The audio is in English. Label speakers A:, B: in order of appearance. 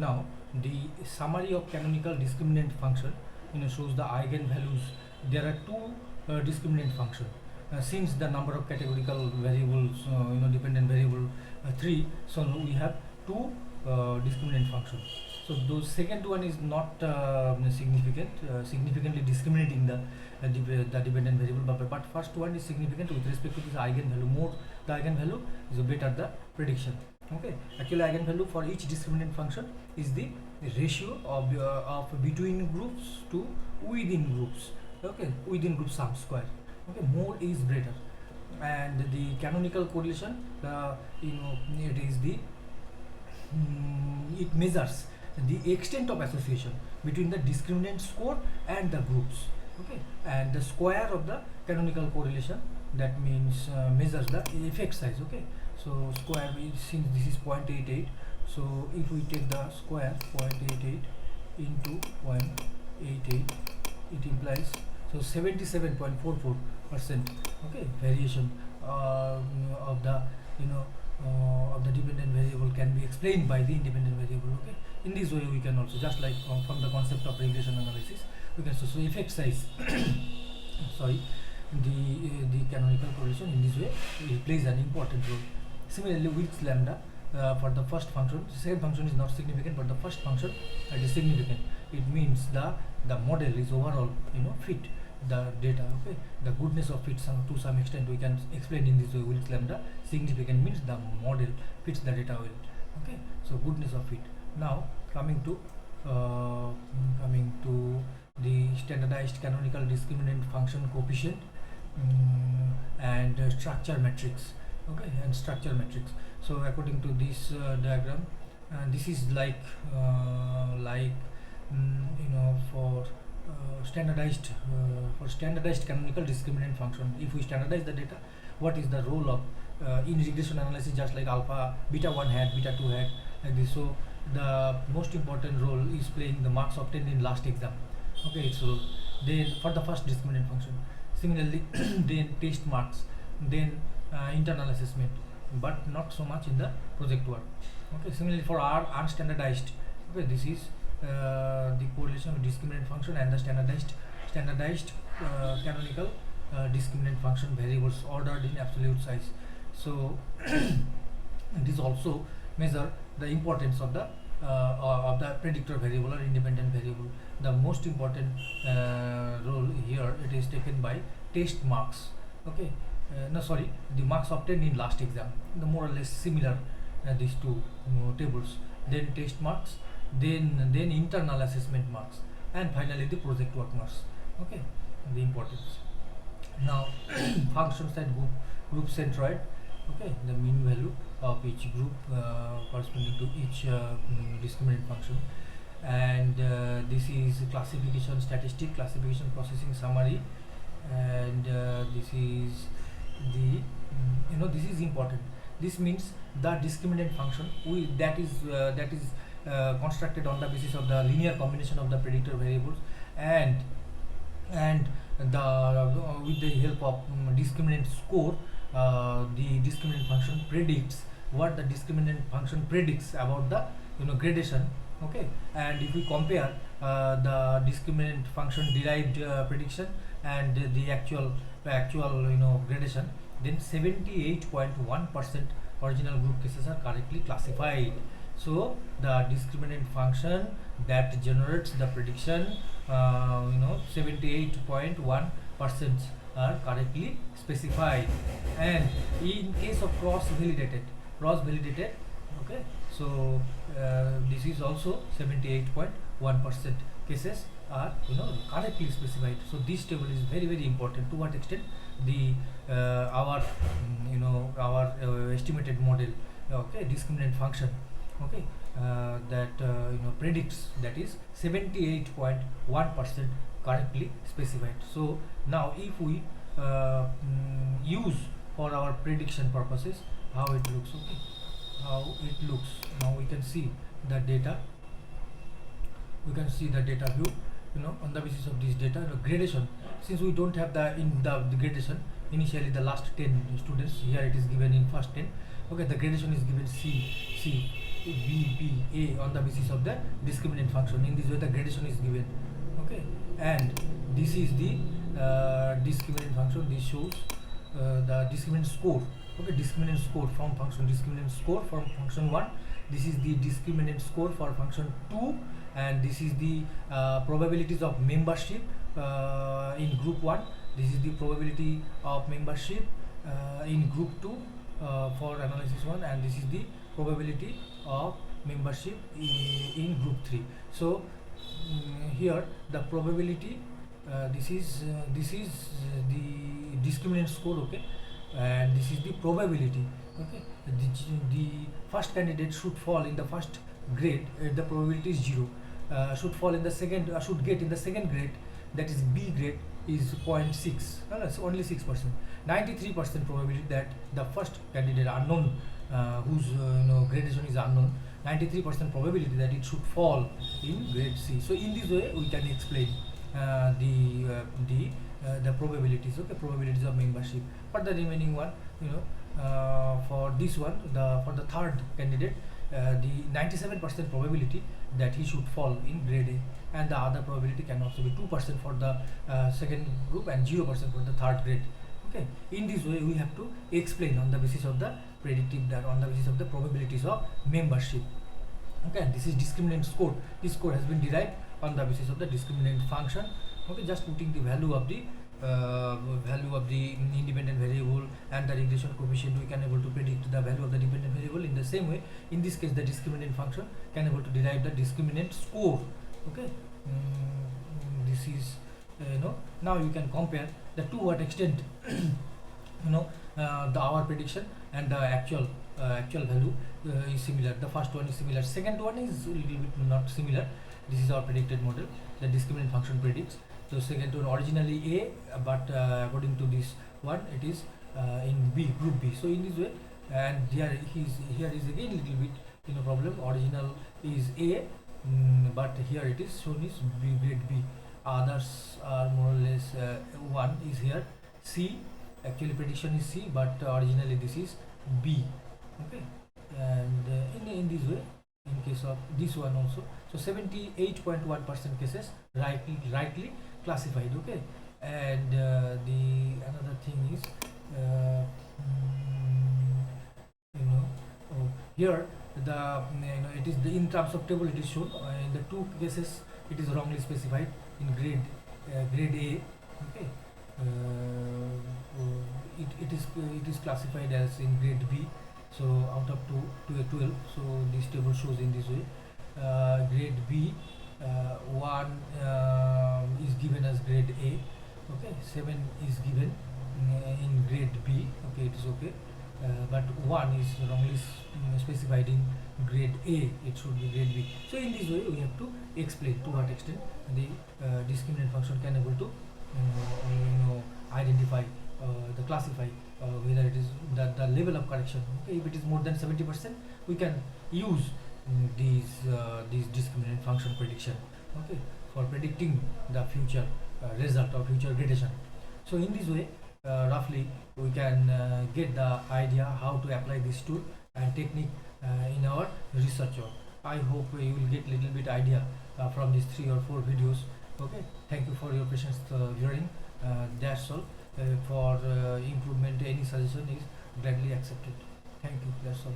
A: Now the summary of canonical discriminant function shows the eigenvalues. There are two discriminant function. Since the number of categorical variables, dependent variable 3, so we have two discriminant function. So the second one is not significantly discriminating the dependent variable, but first one is significant with respect to this eigenvalue. More the eigenvalue is better the prediction. Okay, actually eigenvalue for each discriminant function is the ratio of between groups to within groups. Okay, within group sum square. Okay, more is greater, and the canonical correlation, it is the it measures the extent of association between the discriminant score and the groups. Okay, and the square of the canonical correlation, that means measures the effect size. Okay, so square since this is 0.88, so if we take the square 0.88 into 0.88, it implies so 77.44%. Okay, variation of the of the dependent variable can be explained by the independent variable. Okay, in this way we can also, just like from the concept of regression analysis, we can so effect size sorry, the canonical correlation in this way it plays an important role. Similarly, Wilks lambda for the first function, the second function is not significant, but the first function it is significant. It means the model is overall fit the data. Okay, the goodness of fit to some extent we can explain in this way. Wilks lambda significant means the model fits the data well. Okay, so goodness of fit. Now coming to the standardized canonical discriminant function coefficient and structure matrix. Okay, and structure matrix. So according to this diagram, this is like for standardized canonical discriminant function. If we standardize the data, what is the role of in regression analysis, just like alpha, beta 1 hat, beta 2 hat, like this. So the most important role is playing the marks obtained in last exam. Okay, its role. Then for the first discriminant function, similarly then test marks, then internal assessment, but not so much in the project work. Okay, similarly for our unstandardized, okay, this is the correlation of discriminant function and the standardized canonical discriminant function variables ordered in absolute size. So this also measure the importance of the predictor variable or independent variable. The most important role here, it is taken by test marks. Okay, the marks obtained in last exam, the more or less similar these two tables. Then test marks, then internal assessment marks, and finally the project work marks. Okay, the importance. Now functions and group centroid. Okay, the mean value of each group corresponding to each discriminant function, and this is classification statistic, classification processing summary, and this is the this is important. This means the discriminant function that is constructed on the basis of the linear combination of the predictor variables, and the with the help of discriminant score, the discriminant function predicts what the discriminant function predicts about the gradation. Okay, and if we compare the discriminant function derived prediction and the actual gradation, then 78.1% original group cases are correctly classified. So the discriminant function that generates the prediction, 78.1% are correctly specified. And in case of cross validated, okay, so this is also 78.1% cases are correctly specified. So this table is very, very important. To what extent the our estimated model, okay, discriminant function, okay, that predicts, that is 78.1% correctly specified. So now if we use for our prediction purposes, how it looks. Okay, how it looks. Now we can see the data. We can see the data view. On the basis of this data, gradation. Since we don't have the gradation initially, the last 10 students, here it is given in first 10. Okay, the gradation is given C. A on the basis of the discriminant function. In this way the gradation is given. Okay, and this is the discriminant function. This shows the discriminant score. Okay, discriminant score from function, discriminant score from function 1. This is the discriminant score for function 2, and this is the probabilities of membership in group 1. This is the probability of membership in group 2 for analysis 1, and this is the probability of membership in group 3. So here the probability, this is the discriminant score. Okay, and this is the probability. Okay, the first candidate should fall in the first grade, the probability is 0. Should fall in the second, should get in the second grade, that is B grade, is 0.6. It's only 6%. 93% probability that the first candidate unknown, whose gradation is unknown, 93% probability that it should fall in grade C. So in this way we can explain the probabilities. Okay, probabilities of membership. For the remaining one, for this one, for the third candidate, the 97% probability that he should fall in grade A, and the other probability can also be 2% for the second group and 0% for the third grade. Okay, in this way we have to explain on the basis of the predictive, that on the basis of the probabilities of membership. Okay, this is discriminant score. This score has been derived on the basis of the discriminant function. Okay, just putting the value of the independent variable and the regression coefficient, we can able to predict the value of the dependent variable. In the same way, in this case the discriminant function can able to derive the discriminant score. Okay, this is now you can compare the to what extent the our prediction and the actual value is similar. The first one is similar, second one is a little bit not similar. This is our predicted model. The discriminant function predicts. So second one originally A, but according to this one it is in B, group B. So in this way, and here is again little bit problem. Original is A, but here it is shown is B, grade B. Others are more or less one is here C. Actually prediction is C, but originally this is B. Okay, and in this way, in case of this one also, so 78.1% cases rightly classified. Okay, and the another thing is here the it is the in terms of table it is shown in the two cases it is wrongly specified in grade A. Okay, it is classified as in grade B. So out of 2 to 12, so this table shows in this way. Grade B, 1 is given as grade A. Okay, 7 is given in grade B. Okay, it is okay, but 1 is wrongly specified in grade A. It should be grade B. So in this way we have to explain to what extent the discriminant function can able to identify the classify whether it is the level of correction. Okay, if it is more than 70%, we can use these discriminant function prediction. Okay, for predicting the future result or future gradation. So in this way, roughly we can get the idea how to apply this tool and technique in our research work. I hope you will get little bit idea from these 3 or 4 videos. Okay, thank you for your patience hearing. That's all. For improvement, any suggestion is gladly accepted. Thank you. That's all.